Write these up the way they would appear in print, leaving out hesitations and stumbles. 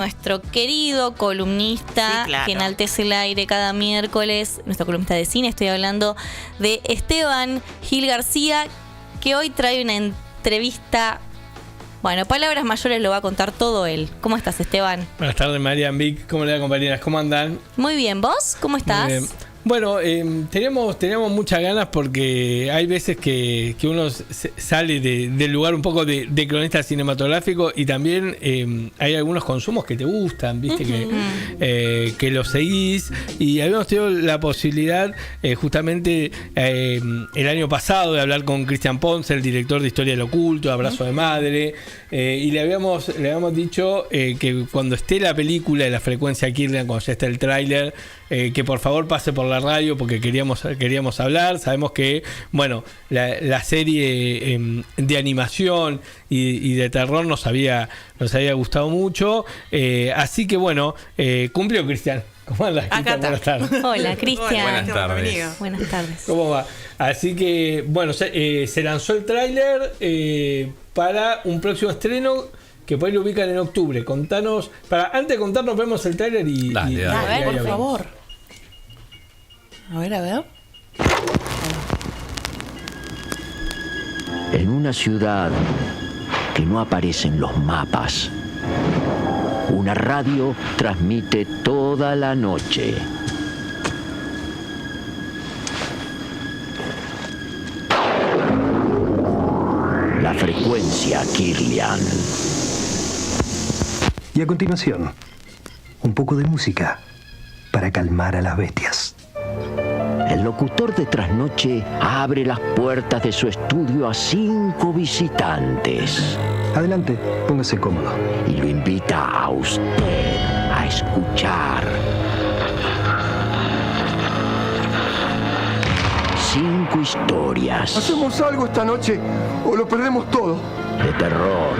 Nuestro querido columnista, Sí, claro, que enaltece el aire cada miércoles, nuestro columnista de cine. Estoy hablando de Esteban Gil García, que hoy trae una entrevista. Bueno, palabras mayores lo va a contar todo él. ¿Cómo estás, Esteban? Buenas tardes, Marian, Vic. ¿Cómo le va, compañeras? ¿Cómo andan? Muy bien, ¿vos? ¿Cómo estás? Bueno, teníamos muchas ganas porque hay veces que uno sale del lugar un poco de cronista cinematográfico y también hay algunos consumos que te gustan, viste, que los seguís, y habíamos tenido la posibilidad justamente el año pasado de hablar con Cristian Ponce, el director de Historia del Oculto, Abrazo de Madre, y le habíamos dicho que cuando esté la película de La Frecuencia Kirlian, cuando ya esté el tráiler, que por favor pase por la radio porque queríamos hablar. Sabemos que, bueno, la serie de animación y de terror nos había gustado mucho, así que bueno, cumplió Cristian. ¿Cómo andas, Cristian? Buenas tardes. Hola, Cristian. Buenas tardes. Buenas tardes. ¿Cómo va? Así que, bueno, se lanzó el tráiler para un próximo estreno que por ahí lo ubican en octubre. Contanos, antes de contarnos, vemos el tráiler y... Dale. A ver, por ahí favor. A ver. En una ciudad que no aparece en los mapas, una radio transmite toda la noche. La frecuencia Kirlian. Y a continuación, un poco de música para calmar a las bestias. El locutor de Trasnoche abre las puertas de su estudio a 5 visitantes Adelante, póngase cómodo. y lo invita a usted a escuchar 5 historias ¿Hacemos algo esta noche o lo perdemos todo? de terror,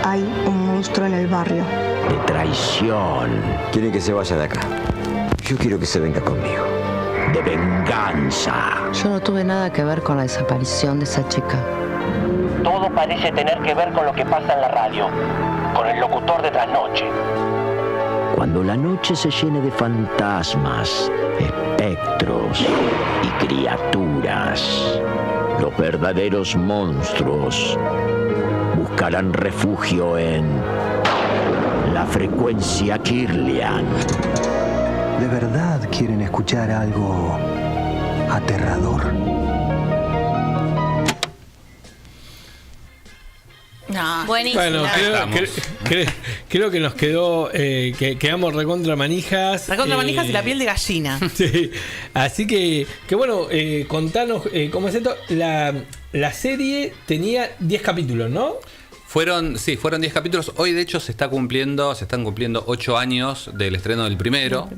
Hay un monstruo en el barrio. de traición, Quiere que se vaya de acá. Yo quiero que se venga conmigo. de venganza. Yo no tuve nada que ver con la desaparición de esa chica. Todo parece tener que ver con lo que pasa en la radio, con el locutor de Trasnoche. Cuando la noche se llene de fantasmas, espectros y criaturas, los verdaderos monstruos buscarán refugio en la frecuencia Kirlian. ¿De verdad quieren escuchar algo aterrador? No, Buenísimo. Bueno, creo que nos quedó, que quedamos recontra manijas. Recontra manijas y la piel de gallina. Sí. Así que bueno, contanos cómo es esto. La serie tenía 10 capítulos, ¿no? Fueron 10 capítulos. Hoy, de hecho, se están cumpliendo 8 años del estreno del primero.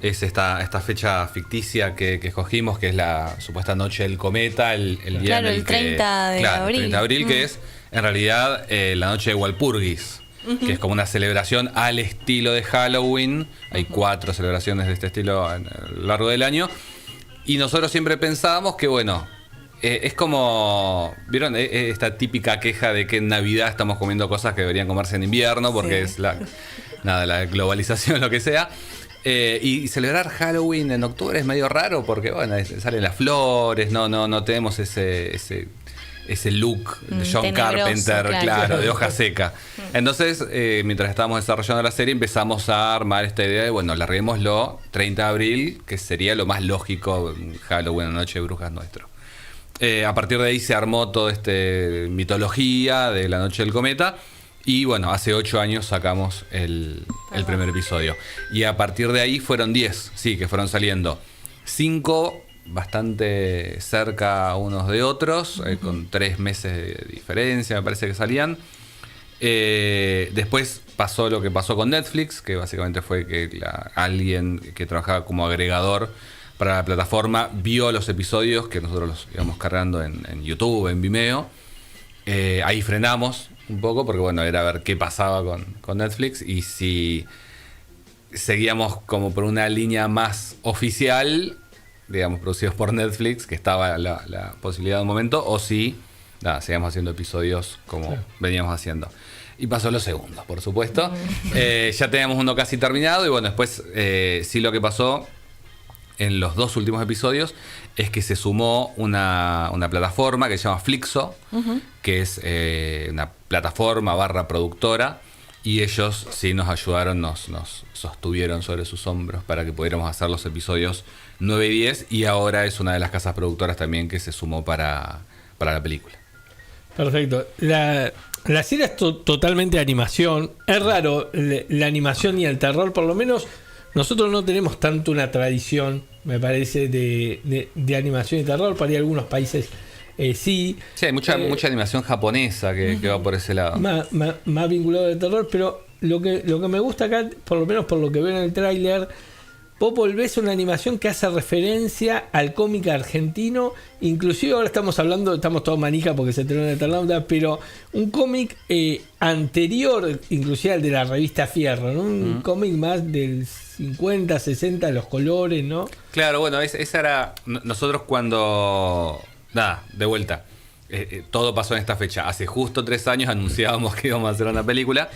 Es esta fecha ficticia que escogimos, que es la supuesta noche del cometa, el día Claro, en el el 30 de claro, abril. el 30 de abril, que es en realidad la noche de Walpurgis, que es como una celebración al estilo de Halloween. Hay 4 celebraciones de este estilo a lo largo del año. Y nosotros siempre pensábamos que, bueno, es como, ¿vieron? Esta típica queja de que en Navidad estamos comiendo cosas que deberían comerse en invierno porque es la globalización, lo que sea. Y celebrar Halloween en octubre es medio raro porque, bueno, salen las flores, no tenemos ese look de John tenebroso, Carpenter, claro. de hoja seca. Entonces, mientras estábamos desarrollando la serie, empezamos a armar esta idea de, bueno, larguémoslo 30 de abril, que sería lo más lógico, Halloween, Noche de Brujas nuestro. A partir de ahí se armó toda esta mitología de la Noche del Cometa. Y bueno, hace 8 años sacamos el primer episodio. Y a partir de ahí fueron 10, sí, que fueron saliendo. 5 bastante cerca unos de otros, con 3 meses de diferencia, me parece que salían. Después pasó lo que pasó con Netflix, que básicamente fue que alguien que trabajaba como agregador para la plataforma vio los episodios que nosotros los íbamos cargando en YouTube, en Vimeo. Ahí frenamos un poco porque, bueno, era ver qué pasaba con Netflix y si seguíamos como por una línea más oficial, digamos, producidos por Netflix, que estaba la posibilidad de un momento, o si seguíamos haciendo episodios como veníamos haciendo. Y pasó lo segundo, por supuesto. Ya teníamos uno casi terminado y bueno, después sí lo que pasó en los 2 últimos episodios es que se sumó una plataforma que se llama Flixo, que es una plataforma / productora, y ellos sí nos ayudaron, nos sostuvieron sobre sus hombros para que pudiéramos hacer los episodios 9 y 10, y ahora es una de las casas productoras también que se sumó para la película. Perfecto. La serie es totalmente animación. Es raro la animación y el terror, por lo menos nosotros no tenemos tanto una tradición, me parece, de animación y terror. Para algunos países sí. Sí, hay mucha animación japonesa que va por ese lado. Más vinculado al terror, pero lo que me gusta acá, por lo menos por lo que veo en el tráiler, vos volvés a una animación que hace referencia al cómic argentino. Inclusive ahora estamos todos manija porque se estrenó en Eternauta, pero un cómic anterior, inclusive al de la revista Fierro, ¿no? Un cómic más del 50, 60, los colores, ¿no? Claro, bueno, esa era... Nosotros cuando... Nada, de vuelta. Todo pasó en esta fecha. Hace justo 3 años anunciábamos que íbamos a hacer una película.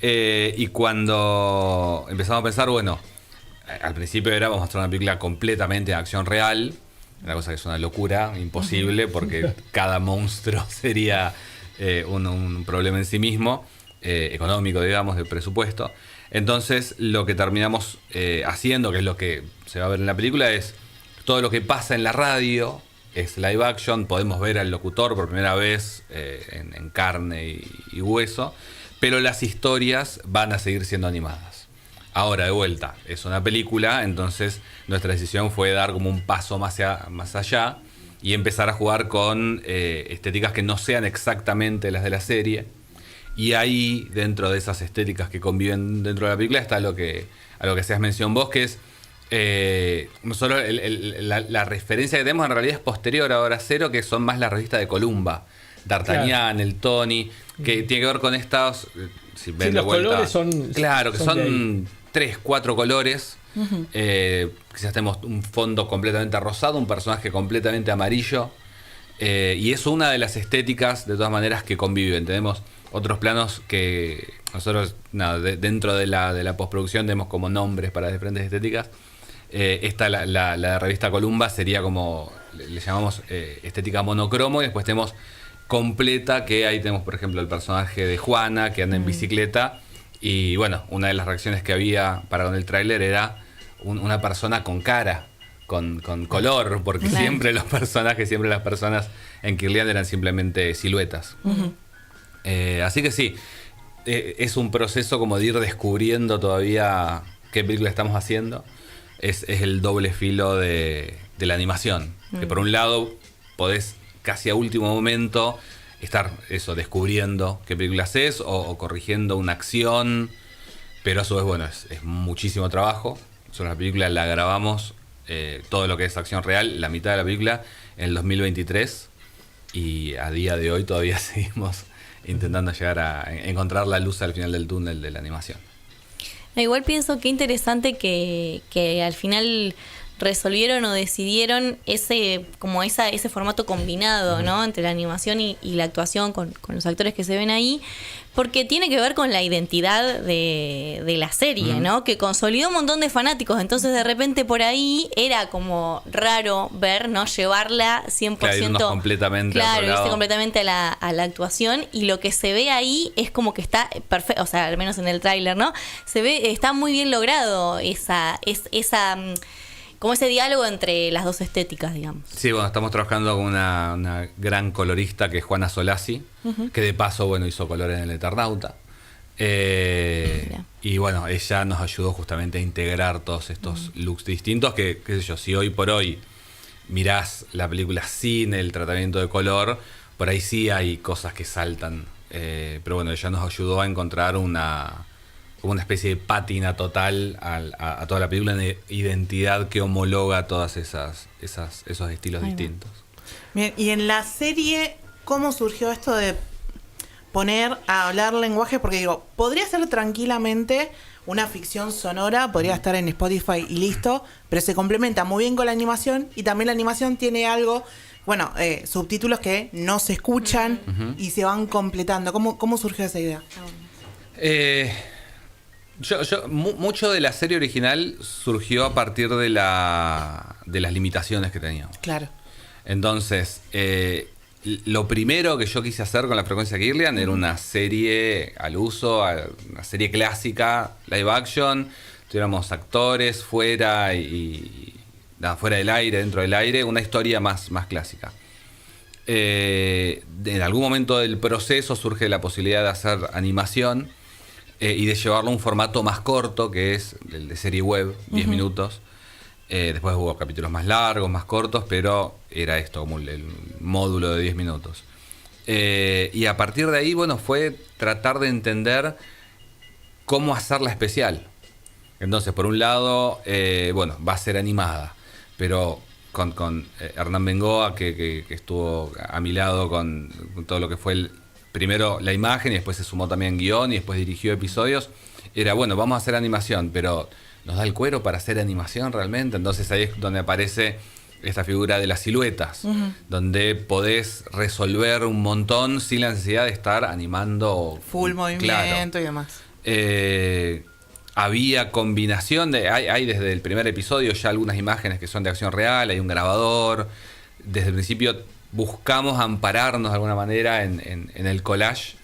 Y cuando empezamos a pensar, bueno, al principio vamos a mostrar una película completamente de acción real. Una cosa que es una locura, imposible, porque cada monstruo sería un problema en sí mismo, económico, digamos, de presupuesto. Entonces, lo que terminamos haciendo, que es lo que se va a ver en la película, es todo lo que pasa en la radio. Es live action, podemos ver al locutor por primera vez en carne y hueso, pero las historias van a seguir siendo animadas. Ahora, de vuelta, es una película, entonces nuestra decisión fue dar como un paso más allá y empezar a jugar con estéticas que no sean exactamente las de la serie. Y ahí, dentro de esas estéticas que conviven dentro de la película, está a lo que hacías mención vos, que es nosotros la referencia que tenemos en realidad es posterior a Hora Cero, que son más la revista de Columba, D'Artagnan, el Tony, que tiene que ver con estos, si ven de vuelta, colores son, claro, que son 3, 4 colores. Quizás tenemos un fondo completamente rosado, un personaje completamente amarillo, y es una de las estéticas de todas maneras que conviven. Tenemos otros planos que nosotros dentro de la postproducción tenemos como nombres para diferentes estéticas. Esta, la revista Columba, sería como, le llamamos estética monocromo, y después tenemos completa, que ahí tenemos, por ejemplo, el personaje de Juana, que anda en bicicleta, y bueno, una de las reacciones que había con el tráiler era una persona con cara, con color, porque siempre las personas en Kirlian eran simplemente siluetas. Así que sí, es un proceso como de ir descubriendo todavía qué película estamos haciendo. Es el doble filo de la animación. Que por un lado podés casi a último momento estar descubriendo qué película haces o corrigiendo una acción, pero a su vez, bueno, es muchísimo trabajo. Nosotros la película la grabamos, todo lo que es acción real, la mitad de la película, en el 2023, y a día de hoy todavía seguimos intentando llegar a encontrar la luz al final del túnel de la animación. Igual pienso que interesante que al final resolvieron o decidieron ese formato combinado, ¿no? Entre la animación y la actuación con los actores que se ven ahí, porque tiene que ver con la identidad de la serie, ¿no? Que consolidó un montón de fanáticos, entonces de repente por ahí era como raro ver, ¿no? Llevarla 100%, completamente completamente a la actuación, y lo que se ve ahí es como que está perfecto, o sea, al menos en el tráiler, ¿no? Se ve, está muy bien logrado esa como ese diálogo entre las dos estéticas, digamos. Sí, bueno, estamos trabajando con una gran colorista que es Juana Solasi, que de paso, bueno, hizo colores en el Eternauta. Y bueno, ella nos ayudó justamente a integrar todos estos looks distintos que, qué sé yo, si hoy por hoy mirás la película sin el tratamiento de color, por ahí sí hay cosas que saltan. Pero bueno, ella nos ayudó a encontrar como una especie de pátina total a toda la película, de identidad que homologa todas esos estilos distintos. Bien, y en la serie, ¿cómo surgió esto de poner a hablar lenguaje? Porque digo, podría ser tranquilamente una ficción sonora, podría estar en Spotify y listo, pero se complementa muy bien con la animación, y también la animación tiene algo bueno, subtítulos que no se escuchan y se van completando. ¿Cómo surgió esa idea? Mucho de la serie original surgió a partir de las limitaciones que teníamos. Claro. Entonces, lo primero que yo quise hacer con La Frecuencia Kirlian era una serie al uso, una serie clásica, live action, tuviéramos actores fuera fuera del aire, dentro del aire, una historia más clásica. En algún momento del proceso surge la posibilidad de hacer animación y de llevarlo a un formato más corto, que es el de serie web, 10 minutos. Después hubo capítulos más largos, más cortos, pero era esto, como el módulo de 10 minutos. Y a partir de ahí, bueno, fue tratar de entender cómo hacerla especial. Entonces, por un lado, bueno, va a ser animada, pero con Hernán Bengoa, que estuvo a mi lado con todo lo que fue primero la imagen, y después se sumó también guión, y después dirigió episodios. Era, bueno, vamos a hacer animación, pero ¿nos da el cuero para hacer animación realmente? Entonces ahí es donde aparece esta figura de las siluetas, donde podés resolver un montón sin la necesidad de estar animando full movimiento y demás. Había combinación hay desde el primer episodio ya algunas imágenes que son de acción real, hay un grabador. Desde el principio buscamos ampararnos de alguna manera en el collage,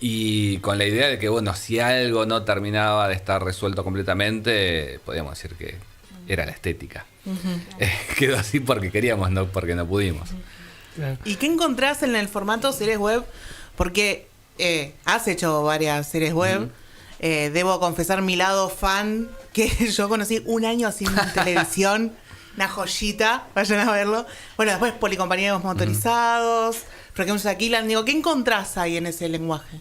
y con la idea de que, bueno, si algo no terminaba de estar resuelto completamente, podríamos decir que era la estética. Quedó así porque queríamos, no porque no pudimos. ¿Y qué encontrás en el formato series web? Porque has hecho varias series web. Debo confesar mi lado fan, que yo conocí un año haciendo televisión. Una joyita, vayan a verlo. Bueno, después Policompañeros Motorizados, Frecuencia Kirlian. Digo, ¿qué encontrás ahí en ese lenguaje?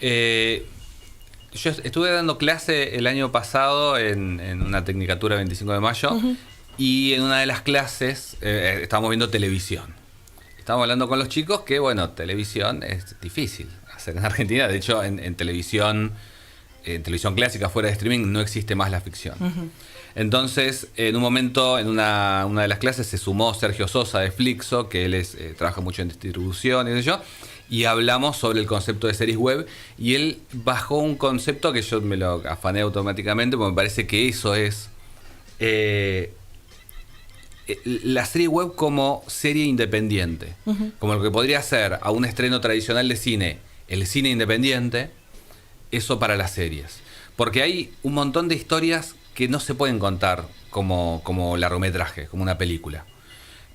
Yo estuve dando clase el año pasado en una tecnicatura 25 de mayo, y en una de las clases estábamos viendo televisión. Estábamos hablando con los chicos que, bueno, televisión es difícil hacer en Argentina. De hecho, en televisión clásica fuera de streaming no existe más la ficción. Entonces, en un momento, en una de las clases se sumó Sergio Sosa de Flixo, que él trabaja mucho en distribución y eso, y hablamos sobre el concepto de series web, y él bajó un concepto que yo me lo afané automáticamente, porque me parece que eso es la serie web como serie independiente, como lo que podría ser a un estreno tradicional de cine, el cine independiente, eso para las series. Porque hay un montón de historias que no se pueden contar como largometraje, como una película.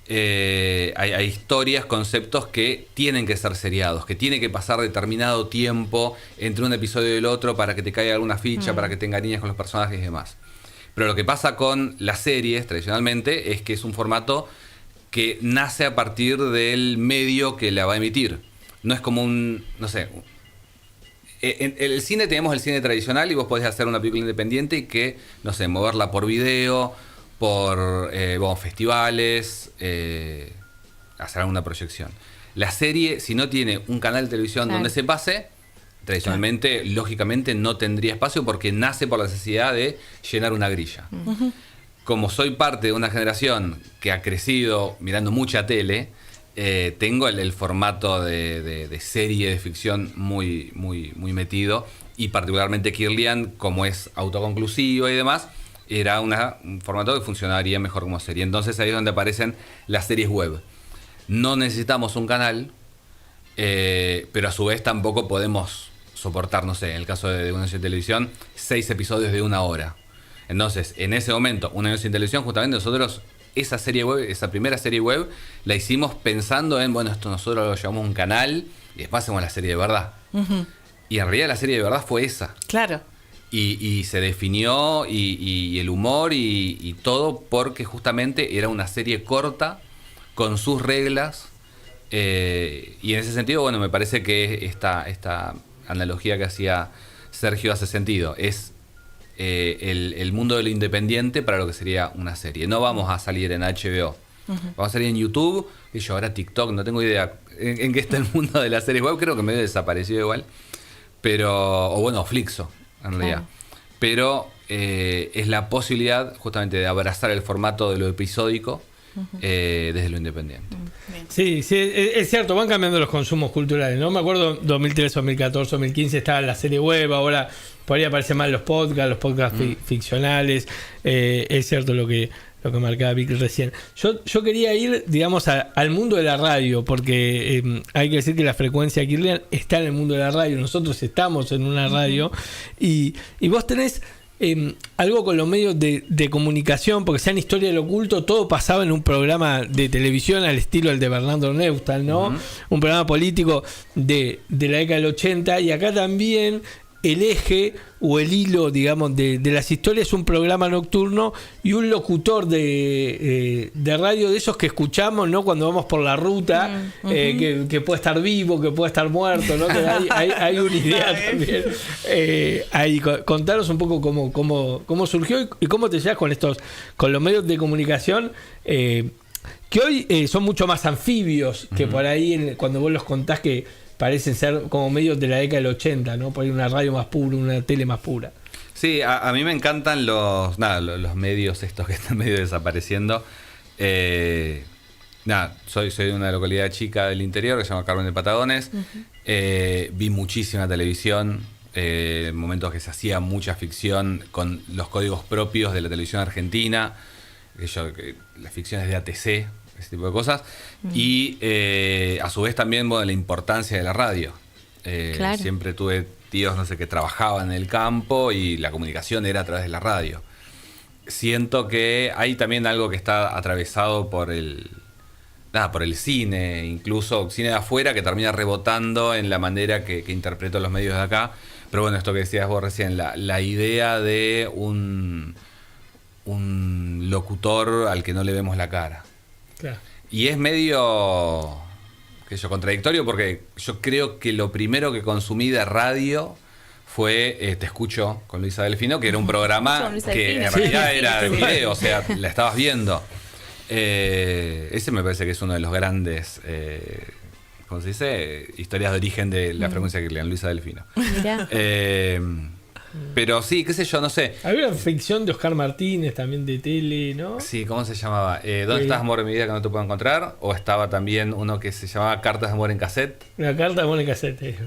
Hay historias, conceptos que tienen que ser seriados, que tiene que pasar determinado tiempo entre un episodio y el otro para que te caiga alguna ficha, para que te encariñes con los personajes y demás. Pero lo que pasa con las series, tradicionalmente, es que es un formato que nace a partir del medio que la va a emitir. No es como no sé... En el cine tenemos el cine tradicional, y vos podés hacer una película independiente y que, no sé, moverla por video, por festivales, hacer alguna proyección. La serie, si no tiene un canal de televisión donde se pase, tradicionalmente, lógicamente, no tendría espacio, porque nace por la necesidad de llenar una grilla. Como soy parte de una generación que ha crecido mirando mucha tele, tengo el formato de serie de ficción muy metido, y particularmente Kirlian, como es autoconclusivo y demás, era un formato que funcionaría mejor como serie. Entonces ahí es donde aparecen las series web. No necesitamos un canal, pero a su vez tampoco podemos soportar, no sé, en el caso de una noche de televisión, 6 episodios de 1 hora. Entonces, en ese momento, una noche en televisión, justamente nosotros... Esa serie web, esa primera serie web, la hicimos pensando en, bueno, esto nosotros lo llamamos un canal y después hacemos la serie de verdad. Y en realidad la serie de verdad fue esa. Claro. Y se definió, y el humor y todo, porque justamente era una serie corta, con sus reglas. Y en ese sentido, bueno, me parece que esta analogía que hacía Sergio hace sentido. Es el mundo de lo independiente para lo que sería una serie. No vamos a salir en HBO, vamos a salir en YouTube, y yo ahora TikTok, no tengo idea en qué está el mundo de las series web, creo que medio desapareció igual, pero, o bueno, Flixo en realidad, pero es la posibilidad justamente de abrazar el formato de lo episódico desde lo independiente. Sí, es cierto, van cambiando los consumos culturales, ¿no? Me acuerdo 2013, 2014, 2015 estaba la serie web, ahora por ahí aparecen más los podcasts ficcionales. Es cierto lo que marcaba Vic recién. Yo quería ir, digamos, al mundo de la radio, porque hay que decir que la frecuencia Kirlian está en el mundo de la radio, nosotros estamos en una radio, y vos tenés algo con los medios de comunicación, porque sea en Historia del Oculto, todo pasaba en un programa de televisión al estilo el de Bernardo Neustadt, ¿no? Un programa político de la década del 80, y acá también el eje o el hilo, digamos, de las historias es un programa nocturno y un locutor de radio de esos que escuchamos, ¿no? Cuando vamos por la ruta, que puede estar vivo, que puede estar muerto, ¿no? Que hay una idea también. Ahí, contaros un poco cómo surgió y cómo te llevas con los medios de comunicación, que hoy son mucho más anfibios que por ahí cuando vos los contás, que parecen ser como medios de la década del 80, ¿no? Por ahí una radio más pura, una tele más pura. Sí, a mí me encantan los medios estos que están medio desapareciendo. Soy de una localidad chica del interior que se llama Carmen de Patagones. Vi muchísima televisión, momentos que se hacía mucha ficción con los códigos propios de la televisión argentina, las ficciones de ATC, ese tipo de cosas, y a su vez también la importancia de la radio. Claro. Siempre tuve tíos, que trabajaban en el campo y la comunicación era a través de la radio. Siento que hay también algo que está atravesado por el cine, incluso cine de afuera, que termina rebotando en la manera que interpreto los medios de acá. Pero bueno, esto que decías vos recién, la idea de un locutor al que no le vemos la cara. Claro. Y es medio contradictorio, porque yo creo que lo primero que consumí de radio fue Te Escucho con Luisa Delfino, que era un programa que en realidad era de video, o sea, la estabas viendo. Ese me parece que es uno de los grandes, ¿cómo se dice? Historias de origen de la frecuencia que lean Luisa Delfino. Pero sí, qué sé yo, no sé. Había una ficción de Oscar Martínez también de tele, ¿no? Sí, ¿cómo se llamaba? ¿Dónde estás, amor, en mi vida, que no te puedo encontrar? O estaba también uno que se llamaba Cartas de amor en cassette. Una carta de amor en cassette.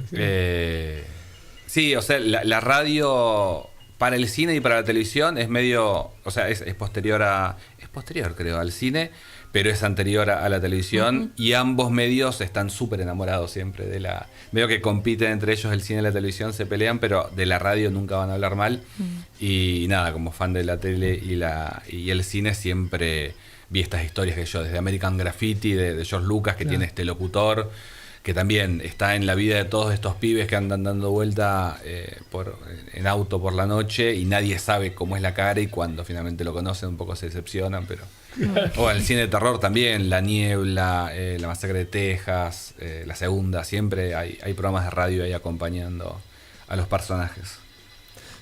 Sí, o sea, la radio para el cine y para la televisión es medio, o sea, es posterior creo al cine, pero es anterior a la televisión, y ambos medios están súper enamorados siempre de la... Veo que compiten entre ellos, el cine y la televisión se pelean, pero de la radio nunca van a hablar mal. Y nada, como fan de la tele y el cine, siempre vi estas historias que yo, desde American Graffiti, de George Lucas, que tiene este locutor, que también está en la vida de todos estos pibes que andan dando vuelta en auto por la noche, y nadie sabe cómo es la cara, y cuando finalmente lo conocen un poco se decepcionan, pero... O el cine de terror también, La Niebla, La Masacre de Texas, La Segunda, siempre hay programas de radio ahí acompañando a los personajes.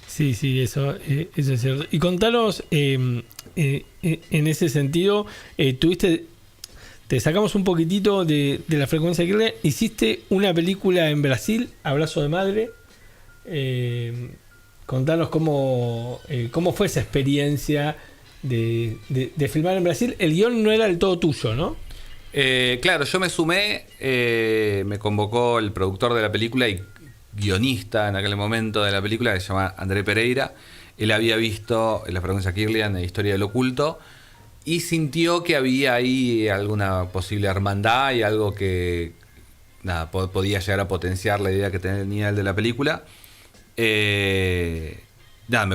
Sí, eso es cierto. Y contanos, en ese sentido, te sacamos un poquitito de la frecuencia Kirlian. Hiciste una película en Brasil, Abrazo de Madre. Contanos cómo fue esa experiencia de filmar en Brasil. El guión no era del todo tuyo, ¿no? Claro, yo me sumé, me convocó el productor de la película y guionista en aquel momento de la película, que se llama André Pereira. Él había visto la frecuencia Kirlian de Historia del Oculto y sintió que había ahí alguna posible hermandad y algo que podía llegar a potenciar la idea que tenía el de la película. Me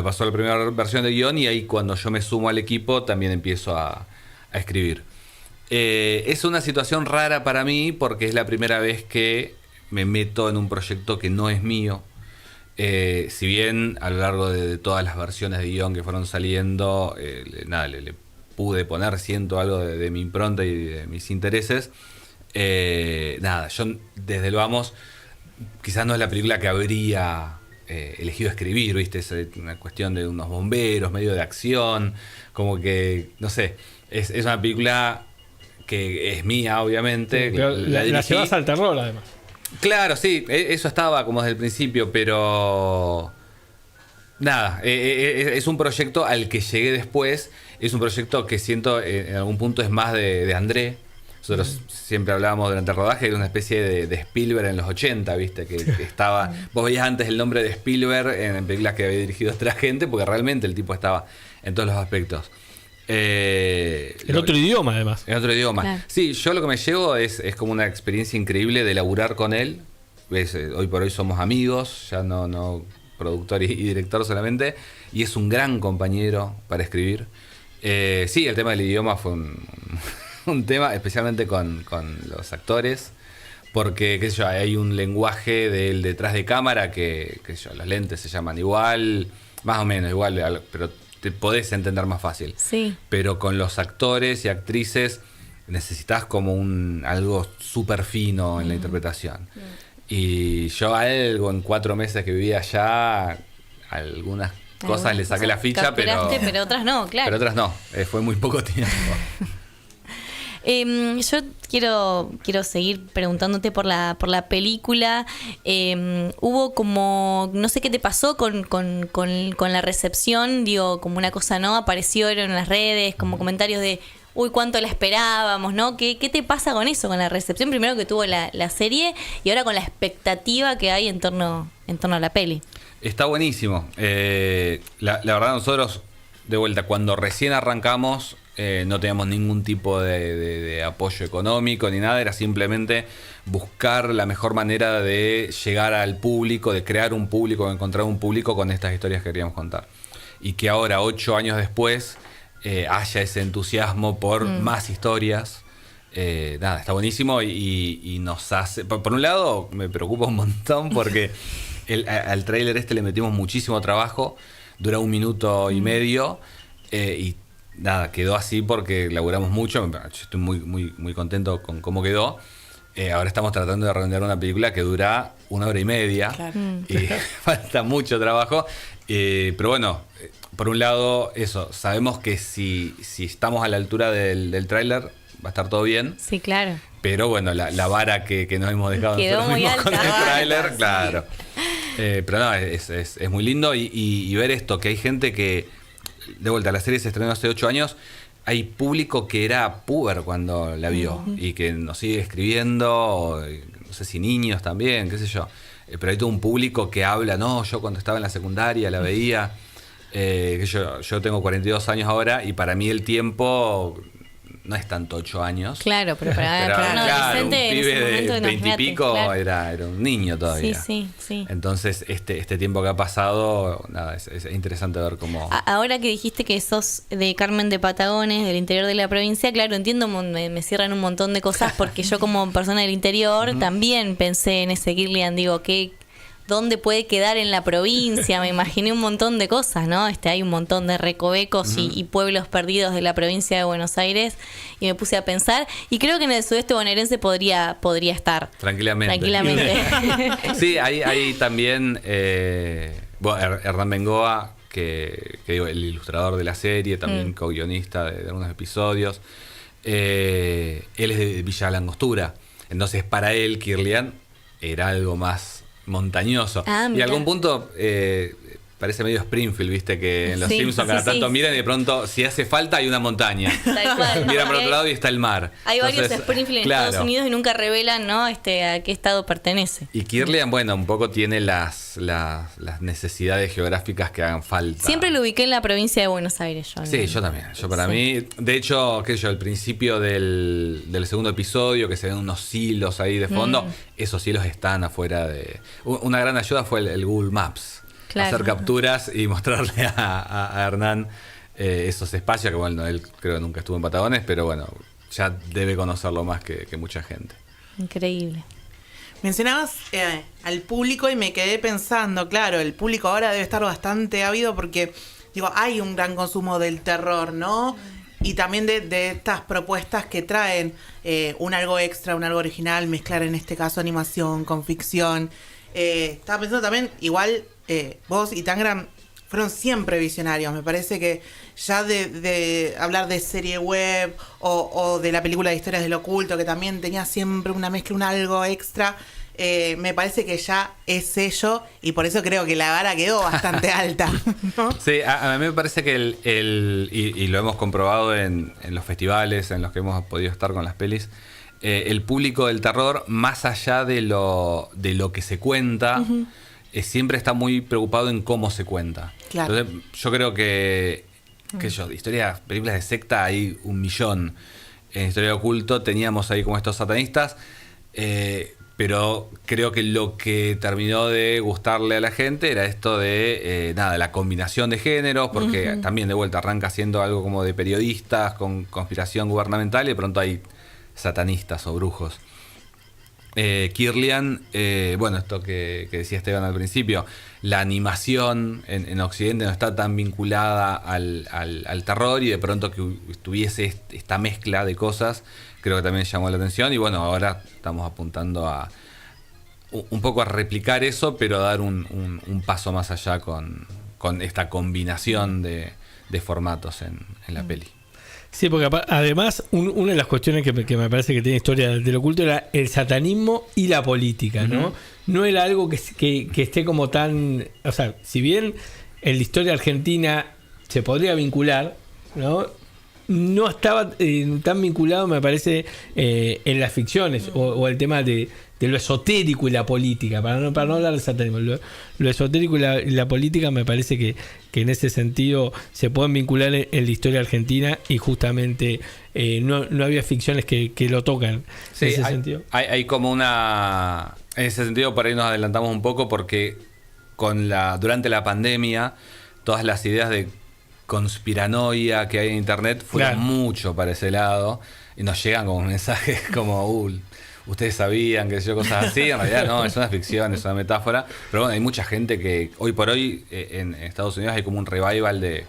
pasó la primera versión de guión, y ahí cuando yo me sumo al equipo también empiezo a escribir. Es una situación rara para mí, porque es la primera vez que me meto en un proyecto que no es mío. Si bien a lo largo de todas las versiones de guión que fueron saliendo, le pude poner, siento algo de mi impronta y de mis intereses. Yo desde lo vamos, quizás no es la película que habría elegido escribir, ¿viste? Es una cuestión de unos bomberos, medio de acción, como que, no sé, es una película que es mía, obviamente. Sí, pero la llevas al terror, además. Claro, sí, eso estaba como desde el principio, pero Nada, es un proyecto al que llegué después. Es un proyecto que siento en algún punto es más de André. Nosotros siempre hablábamos durante el rodaje de una especie de Spielberg en los 80, ¿viste? Que estaba... Vos veías antes el nombre de Spielberg en películas que había dirigido otra gente, porque realmente el tipo estaba en todos los aspectos. En otro idioma, además. En otro idioma. Claro. Sí, yo lo que me llevo es como una experiencia increíble de laburar con él. Hoy por hoy somos amigos, ya no productor y director solamente. Y es un gran compañero para escribir. Sí, el tema del idioma fue un tema, especialmente con los actores, porque qué sé yo, hay un lenguaje del detrás de cámara que qué sé yo, los lentes se llaman igual, más o menos igual, pero te podés entender más fácil. Sí. Pero con los actores y actrices necesitas como algo súper fino en la interpretación. Y yo a él, en 4 meses que vivía allá, algunas cosas le saqué la ficha, pero otras no, claro. Pero otras no, fue muy poco tiempo. Yo quiero seguir preguntándote por la película. Hubo como, no sé qué te pasó con la recepción, digo, como una cosa, ¿no? Aparecieron en las redes como comentarios de, uy, cuánto la esperábamos, ¿no? ¿Qué te pasa con eso, con la recepción primero que tuvo la serie y ahora con la expectativa que hay en torno a la peli? Está buenísimo. La verdad, nosotros, de vuelta, cuando recién arrancamos, no teníamos ningún tipo de apoyo económico ni nada, era simplemente buscar la mejor manera de llegar al público, de crear un público, de encontrar un público con estas historias que queríamos contar. Y que ahora, 8 años después, haya ese entusiasmo por más historias. Nada, está buenísimo y nos hace... Por un lado, me preocupa un montón porque al tráiler le metimos muchísimo trabajo, dura 1 minuto y medio, y nada, quedó así porque laburamos mucho. Yo estoy muy contento con cómo quedó. Ahora estamos tratando de redondear una película que dura 1 hora y media. Claro. Y falta mucho trabajo. Pero bueno, por un lado, eso, sabemos que si estamos a la altura del tráiler, va a estar todo bien. Sí, claro. Pero bueno, la vara que nos hemos dejado nosotros mismos con el tráiler, claro. Pero no, es muy lindo y ver esto, que hay gente que, de vuelta, la serie se estrenó hace 8 años, hay público que era puber cuando la vio y que nos sigue escribiendo, no sé si niños también, qué sé yo. Pero hay todo un público que habla, no, yo cuando estaba en la secundaria la veía, que yo tengo 42 años ahora y para mí el tiempo no es tanto 8 años. Claro, pero para un adolescente un pibe en ese momento, de 20 y pico, claro, era un niño todavía. Sí. Entonces, este tiempo que ha pasado, nada, es interesante ver cómo... Ahora que dijiste que sos de Carmen de Patagones, del interior de la provincia, claro, entiendo, me cierran un montón de cosas porque yo como persona del interior también pensé en ese Kirlian, digo, ¿dónde puede quedar en la provincia? Me imaginé un montón de cosas, ¿no? Hay un montón de recovecos y pueblos perdidos de la provincia de Buenos Aires y me puse a pensar y creo que en el sudeste bonaerense podría estar. Tranquilamente. Sí, hay también Hernán Bengoa, que digo, el ilustrador de la serie, también co-guionista de algunos episodios. Él es de Villa Langostura. Entonces, para él, Kirlian era algo más montañoso. Y a algún punto parece medio Springfield, ¿viste? Que en los Simpsons cada tanto miran y de pronto, si hace falta, hay una montaña. Tal cual. Miran por otro lado y está el mar. Hay varios Springfield en Estados Unidos y nunca revelan, ¿no? A qué estado pertenece. Y Kirlian, bueno, un poco tiene las necesidades geográficas que hagan falta. Siempre lo ubiqué en la provincia de Buenos Aires. Yo también. Para mí, de hecho, al principio del segundo episodio, que se ven unos hilos ahí de fondo, esos hilos están afuera de... Una gran ayuda fue el Google Maps. Claro. Hacer capturas y mostrarle a Hernán esos espacios, que bueno, él creo que nunca estuvo en Patagones, pero bueno, ya debe conocerlo más que mucha gente. Increíble. Mencionabas al público y me quedé pensando, claro, el público ahora debe estar bastante ávido porque, digo, hay un gran consumo del terror, ¿no? Y también de estas propuestas que traen un algo extra, un algo original, mezclar en este caso animación con ficción. Estaba pensando también, igual vos y Tangram fueron siempre visionarios. Me parece que ya de hablar de serie web o de la película de Historias del Oculto, que también tenía siempre una mezcla, un algo extra, me parece que ya es sello y por eso creo que la vara quedó bastante alta, ¿no? Sí, a mí me parece que y lo hemos comprobado en los festivales en los que hemos podido estar con las pelis, el público del terror, más allá de lo que se cuenta, siempre está muy preocupado en cómo se cuenta. Claro. Entonces, yo creo que películas de secta hay 1.000.000. En Historia de Oculto teníamos ahí como estos satanistas, pero creo que lo que terminó de gustarle a la gente era esto de la combinación de géneros, porque también de vuelta arranca siendo algo como de periodistas con conspiración gubernamental y de pronto hay satanistas o brujos. Kirlian, esto que decía Esteban al principio, la animación en Occidente no está tan vinculada al terror, y de pronto que tuviese esta mezcla de cosas, creo que también llamó la atención. Y bueno, ahora estamos apuntando a un poco a replicar eso, pero a dar un paso más allá con esta combinación de formatos en la peli. Sí, porque además una de las cuestiones que me parece que tiene Historia del Oculto era el satanismo y la política, ¿no? No era algo que esté como tan... O sea, si bien en la historia argentina se podría vincular, ¿no? No estaba tan vinculado, me parece, en las ficciones o el tema de lo esotérico y la política, para no hablar del satanismo. Lo esotérico y la política me parece que en ese sentido se pueden vincular en la historia argentina, y justamente no había ficciones que lo tocan. Sí, en ese sentido. Hay como una... En ese sentido, por ahí nos adelantamos un poco, porque durante la pandemia todas las ideas de conspiranoia que hay en internet fueron mucho para ese lado, y nos llegan como mensajes como ustedes sabían que yo, cosas así. En realidad no, es una ficción, es una metáfora, pero bueno, hay mucha gente que hoy por hoy en Estados Unidos hay como un revival de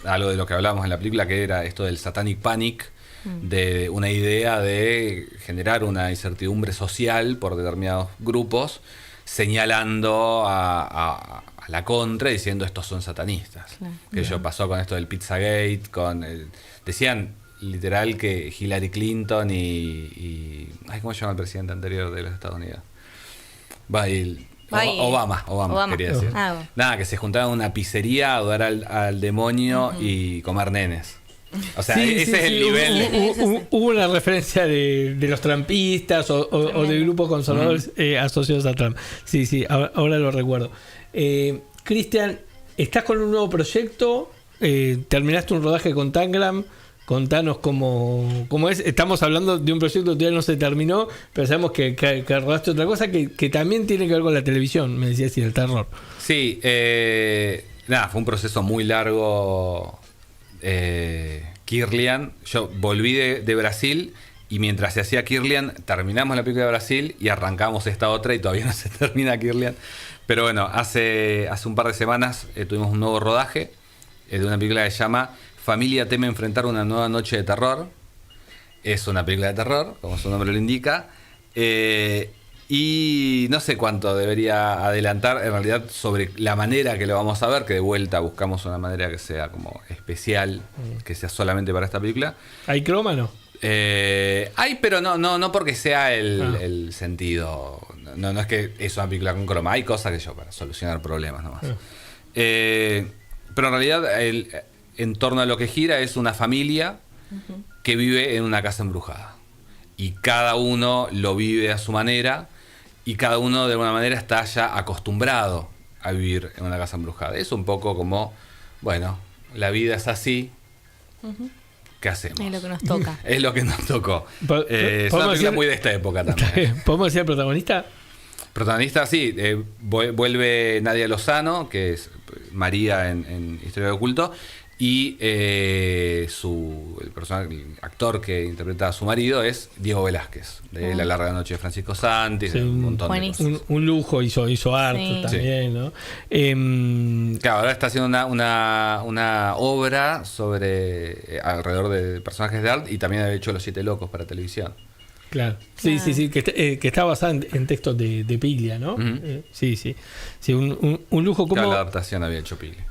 algo de lo que hablábamos en la película, que era esto del Satanic Panic, de una idea de generar una incertidumbre social por determinados grupos, señalando a la contra, diciendo estos son satanistas. Claro. Que eso pasó con esto del Pizzagate, decían literal que Hillary Clinton y ¿cómo se llama el presidente anterior de los Estados Unidos? Obama, quería decir. Nada, que se juntaban en una pizzería a adorar al demonio y comer nenes. O sea, ese es el nivel. Hubo una referencia de los trampistas o de grupos conservadores asociados a Trump. Sí, ahora lo recuerdo. Cristian, estás con un nuevo proyecto, terminaste un rodaje con Tangram. Contanos cómo es. Estamos hablando de un proyecto que todavía no se terminó, pero sabemos que rodaste otra cosa que también tiene que ver con la televisión, me decías, y el terror. Sí, fue un proceso muy largo. Kirlian, yo volví de Brasil, y mientras se hacía Kirlian terminamos la película de Brasil y arrancamos esta otra, y todavía no se termina Kirlian. Pero bueno, hace un par de semanas tuvimos un nuevo rodaje de una película que se llama Familia teme enfrentar una nueva noche de terror. Es una película de terror, como su nombre lo indica. Y no sé cuánto debería adelantar en realidad sobre la manera que lo vamos a ver, que de vuelta buscamos una manera que sea como especial, que sea solamente para esta película. ¿Hay croma, no? Hay, pero no porque sea el sentido. No es que es una película con croma. Hay cosas que para solucionar problemas nomás. Pero en realidad en torno a lo que gira es una familia que vive en una casa embrujada. Y cada uno lo vive a su manera, y cada uno de alguna manera está ya acostumbrado a vivir en una casa embrujada. Es un poco como, bueno, la vida es así, ¿qué hacemos? Es lo que nos toca. Es lo que nos tocó. Es una película muy de esta época también. ¿Podemos decir el protagonista? Protagonista, sí. Vuelve Nadia Lozano, que es María en Historia de Oculto, y el actor que interpreta a su marido es Diego Velázquez, de La larga noche de Francisco Santis, un montón de cosas. Un lujo, hizo arte también, ¿no? Claro, ahora está haciendo una obra alrededor de personajes de arte, y también ha hecho Los Siete Locos para televisión. Claro, sí, que está basada en textos de Piglia, ¿no? Sí, un lujo como... Claro, la adaptación había hecho Piglia.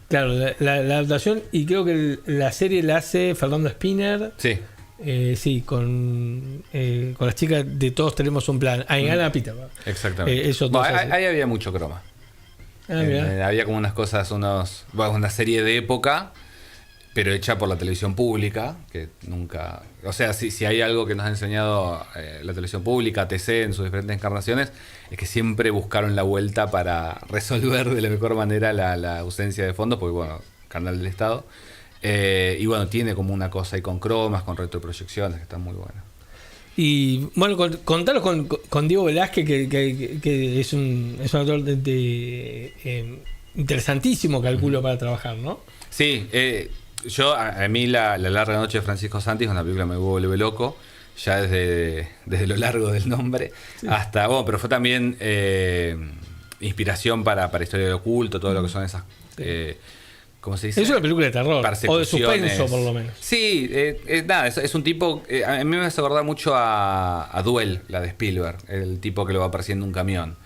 Claro, la adaptación, y creo que la serie la hace Fernando Spinner. Sí. Sí, con las chicas de Todos Tenemos un Plan. Ahí gana Pita. Exactamente. Ahí había mucho croma. Había como unas cosas, una serie de época, pero hecha por la televisión pública, que nunca... O sea, si hay algo que nos ha enseñado la televisión pública, TC, en sus diferentes encarnaciones, es que siempre buscaron la vuelta para resolver de la mejor manera la ausencia de fondos, porque bueno, canal del Estado. Y bueno, tiene como una cosa ahí con cromas, con retroproyecciones, que están muy buenas. Y bueno, contaros con Diego Velázquez, que es un actor interesantísimo, calculo, para trabajar, ¿no? Sí, a mí la larga noche de Francisco Santi es una película que me vuelve loco, ya desde lo largo del nombre, sí. Hasta, bueno, pero fue también inspiración para Historia del Oculto, todo lo que son esas... ¿cómo se dice? Es una película de terror, o de suspenso por lo menos. Sí, es un tipo... a mí me hace acordar mucho a Duel, la de Spielberg, el tipo que lo va persiguiendo un camión.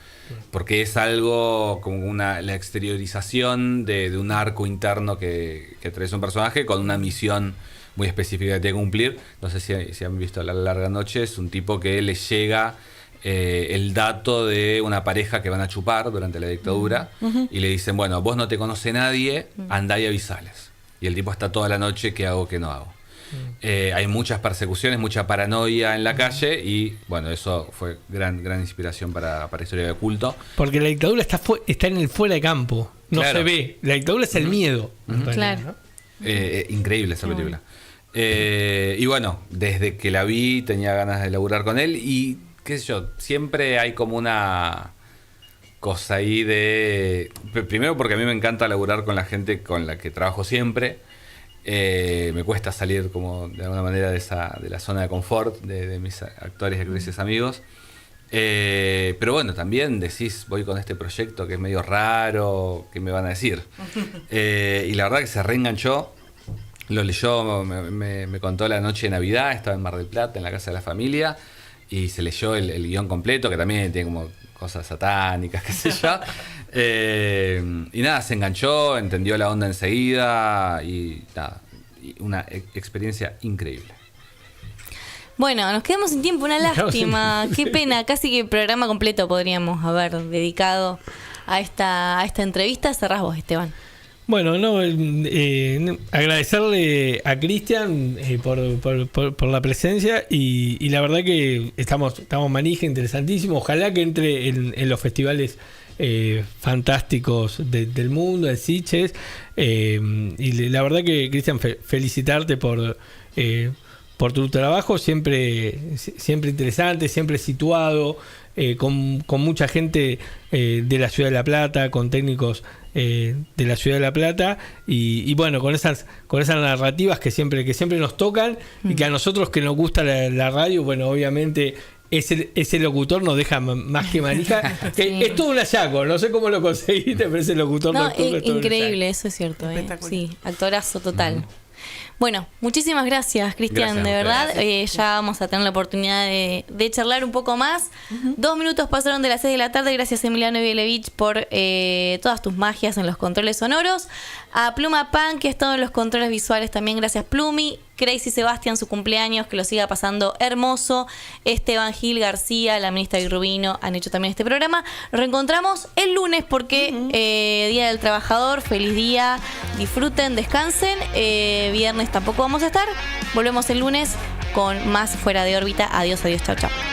Porque es algo como la exteriorización de un arco interno que atraviesa un personaje con una misión muy específica que tiene que cumplir. No sé si han visto La larga noche, es un tipo que le llega... el dato de una pareja que van a chupar durante la dictadura y le dicen, bueno, vos no te conoce nadie, andá y avisales. Y el tipo está toda la noche, ¿qué hago, qué no hago? Hay muchas persecuciones, mucha paranoia en la calle y bueno, eso fue gran inspiración para Historia de Oculto. Porque la dictadura está en el fuera de campo, no claro. Se ve. La dictadura es el miedo. Claro. ¿No? Increíble esa película. Y bueno, desde que la vi tenía ganas de laburar con él y qué sé yo, siempre hay como una cosa ahí de... Primero porque a mí me encanta laburar con la gente con la que trabajo siempre. Me cuesta salir como de alguna manera de la zona de confort de mis actores y actrices amigos. Pero bueno, también decís, voy con este proyecto que es medio raro, ¿qué me van a decir? Y la verdad que se reenganchó. Lo leyó, me contó la noche de Navidad, estaba en Mar del Plata, en la casa de la familia. Y se leyó el guión completo, que también tiene como cosas satánicas, qué sé yo. Y nada, se enganchó, entendió la onda enseguida y nada, una experiencia increíble. Bueno, nos quedamos sin tiempo, una lástima. Qué pena, casi que programa completo podríamos haber dedicado a esta entrevista. Cerrás vos, Esteban. Bueno, agradecerle a Cristian por la presencia y la verdad que estamos manija, interesantísimo. Ojalá que entre en los festivales fantásticos del mundo, en Sitges. Y la verdad que, Cristian, felicitarte por tu trabajo, siempre interesante, siempre situado, con mucha gente de la Ciudad de La Plata, con técnicos de la Ciudad de La Plata y bueno, con esas narrativas que siempre nos tocan y que a nosotros que nos gusta la radio, bueno, obviamente ese locutor nos deja más que manija. Sí. Es todo un hallazgo, no sé cómo lo conseguiste, pero ese locutor nocturno es todo increíble, eso es cierto. Sí, actorazo total. Bueno, muchísimas gracias, Cristian, de verdad. Ya vamos a tener la oportunidad de charlar un poco más. 2 minutos pasaron de las 6 de la tarde. Gracias, Emiliano Bielevich, por todas tus magias en los controles sonoros. A Pluma Pan, que ha estado en los controles visuales también. Gracias, Plumi. Crazy Sebastián, su cumpleaños, que lo siga pasando hermoso. Esteban Gil García, la ministra Rubino han hecho también este programa. Nos reencontramos el lunes porque Día del Trabajador. Feliz día, disfruten, descansen. Viernes tampoco vamos a estar. Volvemos el lunes con más Fuera de Órbita. Adiós, chao, chao.